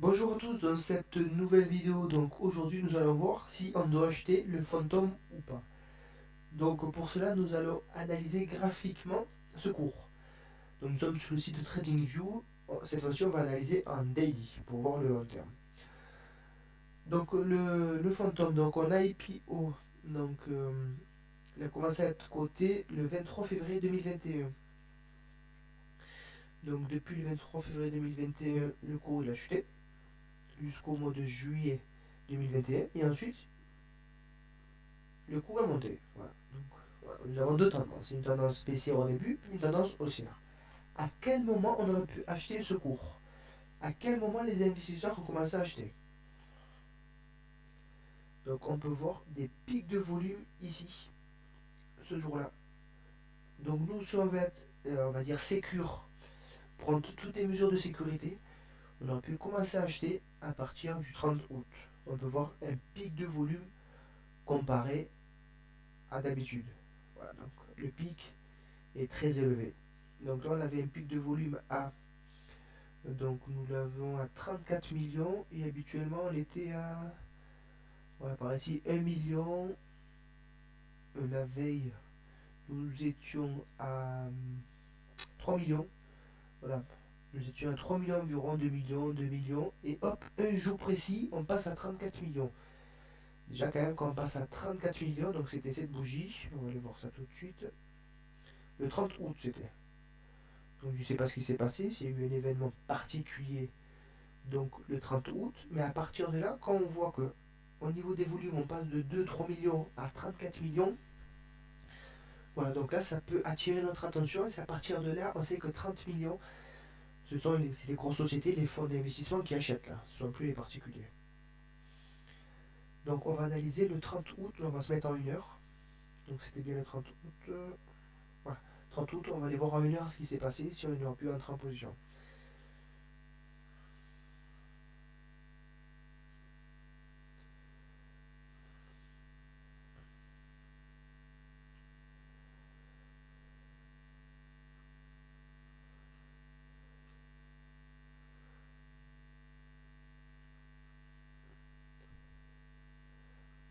Bonjour à tous, dans cette nouvelle vidéo, donc aujourd'hui nous allons voir si on doit acheter le fantôme ou pas. Donc pour cela nous allons analyser graphiquement ce cours. Donc nous sommes sur le site de TradingView, cette fois-ci on va analyser en daily pour voir le long terme. Donc le fantôme, donc on a IPO, donc il a commencé à être coté le 23 février 2021. Donc depuis le 23 février 2021, le cours il a chuté jusqu'au mois de juillet 2021 et ensuite le cours est monté. Voilà. Donc, voilà. Nous avons deux tendances. Une tendance baissière au début, puis une tendance haussière. À quel moment on aurait pu acheter ce cours? À quel moment les investisseurs ont commencé à acheter? Donc on peut voir des pics de volume ici, ce jour-là. Donc nous, si on va être, on va dire, sécure, prendre toutes les mesures de sécurité, on aurait pu commencer à acheter à partir du 30 août. On peut voir un pic de volume comparé à d'habitude. Voilà, donc le pic est très élevé. Donc là, on avait un pic de volume à. Donc nous l'avons à 34 millions et habituellement on était à. Voilà, par ici 1 million. La veille, nous étions à 3 millions. Voilà, nous étions à 3 millions environ, 2 millions, 2 millions. Et hop, un jour précis, on passe à 34 millions. Déjà, quand même, quand on passe à 34 millions, donc c'était cette bougie. On va aller voir ça tout de suite. Le 30 août, c'était. Donc je ne sais pas ce qui s'est passé, s'il y a eu un événement particulier donc le 30 août, mais à partir de là, quand on voit que au niveau des volumes, on passe de 2-3 millions à 34 millions, voilà, donc là, ça peut attirer notre attention, et c'est à partir de là, on sait que 30 millions, c'est les grosses sociétés, les fonds d'investissement qui achètent là, ce ne sont plus les particuliers. Donc on va analyser le 30 août, on va se mettre en 1 heure, donc c'était bien le 30 août, voilà, 30 août, on va aller voir en 1 heure ce qui s'est passé, si on aurait pu entrer en position.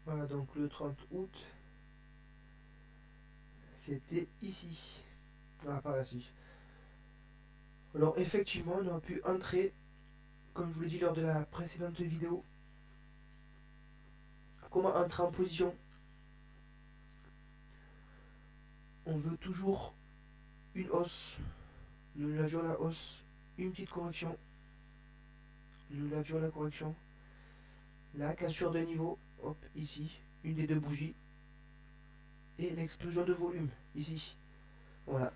Voilà, donc le 30 août, c'était ici. Ah, par ici. Alors effectivement, on aurait pu entrer, comme je vous l'ai dit lors de la précédente vidéo, comment entrer en position. On veut toujours une hausse. Nous l'avions la hausse, une petite correction. Nous l'avions la correction. La cassure de niveau, hop, ici, une des deux bougies. Et l'explosion de volume, ici. Voilà.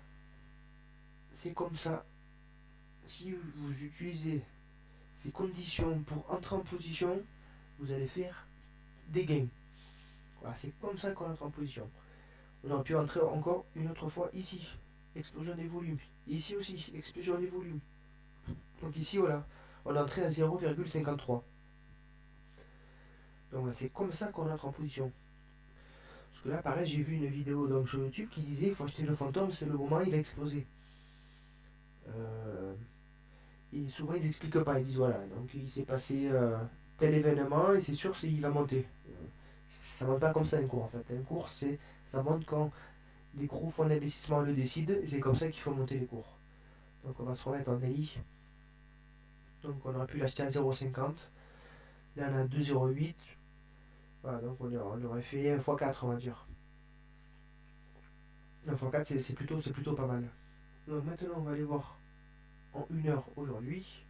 C'est comme ça. Si vous utilisez ces conditions pour entrer en position, vous allez faire des gains. Voilà, c'est comme ça qu'on entre en position. On aurait pu entrer encore une autre fois ici. Explosion des volumes. Ici aussi, explosion des volumes. Donc ici, voilà, on est entré à 0,53. Donc voilà, c'est comme ça qu'on entre en position. Parce que là, pareil, j'ai vu une vidéo donc, sur YouTube qui disait il faut acheter le fantôme, c'est le moment, il va exploser. Et souvent, ils n'expliquent pas. Ils disent voilà, donc il s'est passé tel événement et c'est sûr qu'il va monter. Ça ne monte pas comme ça un cours en fait. Un cours, ça monte quand les gros fonds d'investissement le décident et c'est comme ça qu'il faut monter les cours. Donc on va se remettre en DI. Donc on aurait pu l'acheter à 0,50. Là on a 2,08. Voilà, donc on aurait fait 1 x 4 on va dire. 1 x 4 c'est plutôt pas mal. Donc maintenant on va aller voir en 1 heure aujourd'hui.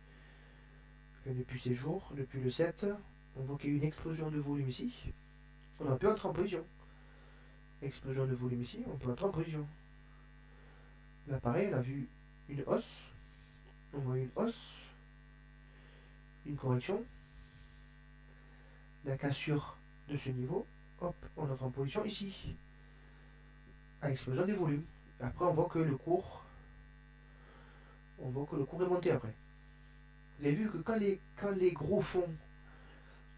Depuis ces jours, depuis le 7, on voit qu'il y a eu une explosion de volume ici. On a pu entrer en position. Explosion de volume ici, on peut entrer en position. Là pareil, on a vu une hausse. On voit une hausse. Une correction. La cassure de ce niveau. Hop, on entre en position ici. À explosion des volumes. Après on voit que le cours. On voit que le cours est monté après. Vous avez vu que quand les gros fonds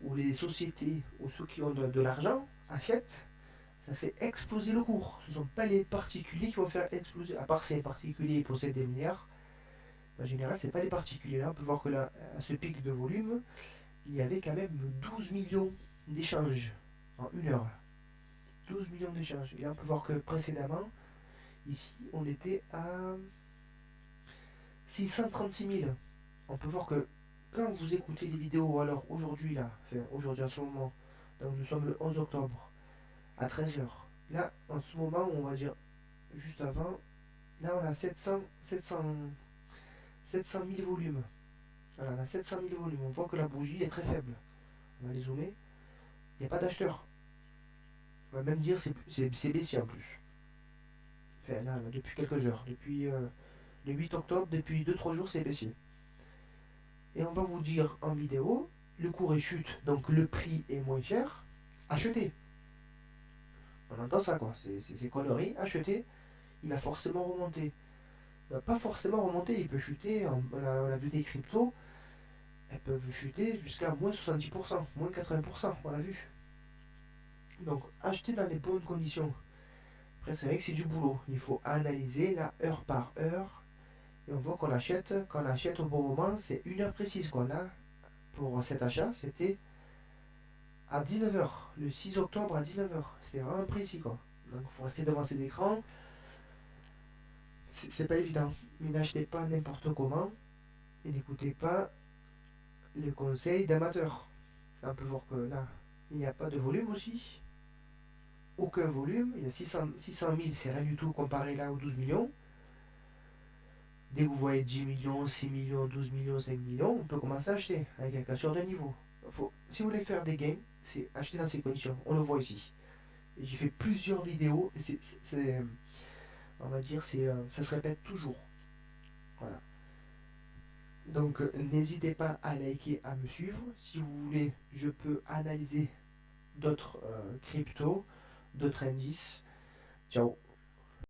ou les sociétés ou ceux qui ont de l'argent achètent, ça fait exploser le cours. Ce ne sont pas les particuliers qui vont faire exploser, à part si les particuliers possèdent des milliards, En général, c'est pas les particuliers. Là, on peut voir que là, à ce pic de volume, il y avait quand même 12 millions d'échanges en une heure. 12 millions d'échanges. Et là, on peut voir que précédemment, ici, on était à 636 000. On peut voir que quand vous écoutez les vidéos, ou alors aujourd'hui, là, enfin aujourd'hui en ce moment, donc nous sommes le 11 octobre, à 13 h. Là, en ce moment, on va dire juste avant, là, on a 700 000 volumes. Voilà, on a 700 000 volumes. On voit que la bougie est très faible. On va les zoomer. Il n'y a pas d'acheteur. On va même dire que c'est baissier en plus. Enfin, là, depuis quelques heures. Depuis le 8 octobre, depuis 2-3 jours, c'est baissier. Et on va vous dire en vidéo, le cours est chute, donc le prix est moins cher. Achetez. On entend ça quoi, c'est conneries. Achetez, il va forcément remonter. Il va pas forcément remonter, il peut chuter. On a vu des cryptos, elles peuvent chuter jusqu'à moins 70%, moins 80%, on l'a vu. Donc achetez dans les bonnes conditions. Après c'est vrai que c'est du boulot, il faut analyser la heure par heure. Et on voit qu'on achète au bon moment, c'est une heure précise qu'on a pour cet achat, c'était à 19 h, le 6 octobre à 19 h. C'était vraiment précis quoi. Donc il faut rester devant cet écran. C'est pas évident. Mais n'achetez pas n'importe comment et n'écoutez pas les conseils d'amateurs. On peut voir que là, il n'y a pas de volume aussi. Aucun volume. Il y a 600 000, c'est rien du tout comparé là aux 12 millions. Dès que vous voyez 10 millions, 6 millions, 12 millions, 5 millions, on peut commencer à acheter avec un cassure de niveau. Si vous voulez faire des gains, c'est acheter dans ces conditions. On le voit ici. J'ai fait plusieurs vidéos et on va dire, ça se répète toujours. Voilà. Donc n'hésitez pas à liker, à me suivre. Si vous voulez, je peux analyser d'autres cryptos, d'autres indices. Ciao.